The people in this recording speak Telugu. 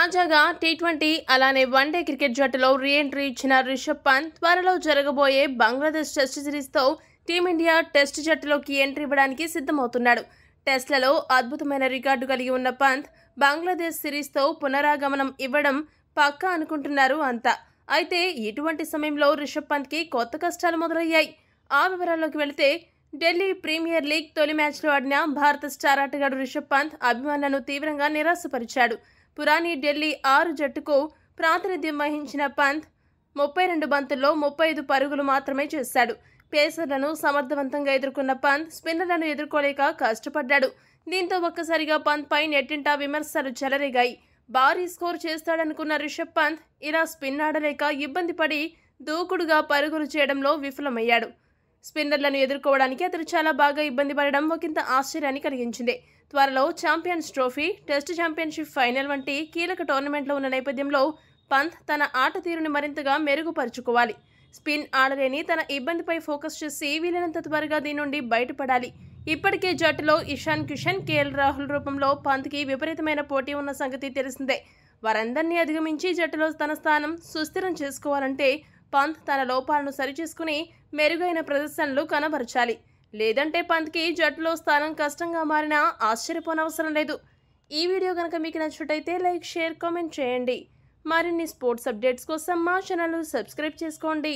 తాజాగా టీ20 అలానే వన్డే క్రికెట్ జట్టులో రీ-ఎంట్రీ ఇచ్చిన రిషబ్ పంత్ త్వరలో జరగబోయే బంగ్లాదేశ్ టెస్ట్ సిరీస్తో టీమిండియా టెస్ట్ జట్టులోకి ఎంట్రీ ఇవ్వడానికి సిద్ధమవుతున్నాడు. టెస్ట్లలో అద్భుతమైన రికార్డు కలిగి ఉన్న పంత్ బంగ్లాదేశ్ సిరీస్తో పునరాగమనం ఇవ్వడం పక్కా అనుకుంటున్నారు అంతా. అయితే ఇటువంటి సమయంలో రిషబ్ పంత్కి కొత్త కష్టాలు మొదలయ్యాయి. ఆ వివరాల్లోకి వెళితే ఢిల్లీ ప్రీమియర్ లీగ్ తొలి మ్యాచ్లో ఆడిన భారత స్టార్ ఆటగాడు రిషబ్ పంత్ అభిమానులను తీవ్రంగా నిరాశపరిచాడు. పురాణి ఢిల్లీ 6 జట్టుకు ప్రాతినిధ్యం వహించిన పంత్ 32 బంతుల్లో 35 పరుగులు మాత్రమే చేశాడు. పేసర్లను సమర్థవంతంగా ఎదుర్కొన్న పంత్ స్పిన్నర్లను ఎదుర్కోలేక కష్టపడ్డాడు. దీంతో ఒక్కసారిగా పంత్ పై నెట్టింటా విమర్శలు చెలరేగాయి. భారీ స్కోర్ చేస్తాడనుకున్న రిషబ్ పంత్ ఇలా స్పిన్ ఆడలేక ఇబ్బంది పడి దూకుడుగా పరుగులు చేయడంలో విఫలమయ్యాడు. స్పిన్నర్లను ఎదుర్కోవడానికి అతడు చాలా బాగా ఇబ్బంది పడడం ఒకంత ఆశ్చర్యాన్ని కలిగించింది. త్వరలో champions trophy, test championship final వంటి కీలక టోర్నమెంట్లో ఉన్న నేపథ్యంలో పంత్ తన ఆట తీరుని మరింతగా మెరుగుపరుచుకోవాలి. స్పిన్ ఆడలేని తన ఇబ్బందిపై ఫోకస్ చేసి వీలైనంత త్వరగా దీని నుండి బయటపడాలి. ఇప్పటికే జట్టులో ఇషాన్ కిషన్, కేఎల్ రాహుల్ రూపంలో పంత్కి విపరీతమైన పోటీ ఉన్న సంగతి తెలిసిందే. వారందరినీ అధిగమించి జట్టులో తన స్థానం సుస్థిరం చేసుకోవాలంటే పంత్ తన లోపాలను సరిచేసుకుని మెరుగైన ప్రదర్శనలు కనబరచాలి. లేదంటే పంత్కి జట్టులో స్థానం కష్టంగా మారినా ఆశ్చర్యపోనవసరం లేదు. ఈ వీడియో కనుక మీకు నచ్చినట్టయితే లైక్, షేర్, కామెంట్ చేయండి. మరిన్ని స్పోర్ట్స్ అప్డేట్స్ కోసం మా ఛానల్ సబ్స్క్రైబ్ చేసుకోండి.